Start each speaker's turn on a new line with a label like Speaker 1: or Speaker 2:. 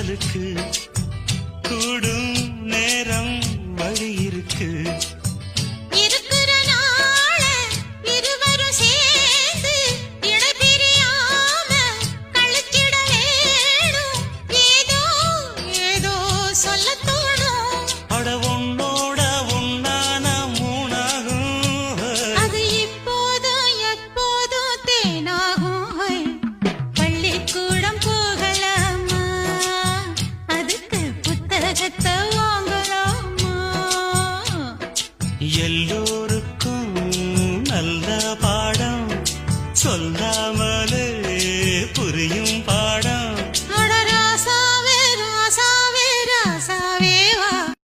Speaker 1: காதலுக்கு கூடும் நேரம் வழி இருக்கு.
Speaker 2: இருக்கிற நாள இருவரும் சேர்ந்து இடைபிரியாம கழிச்சிட வேணும். ஏதோ ஏதோ சொல்லத் தோணும்.
Speaker 1: அட உன்னோட உன்னான மூணாகும்.
Speaker 2: அது இப்போதும் எப்போதும் தேனாகும். பள்ளிக்கூடம் போகலாமா? அதுக்கு புத்தகத்தை வாங்கலாமா?
Speaker 1: எல்லோருக்கும் நல்ல பாடம் சொல்லாம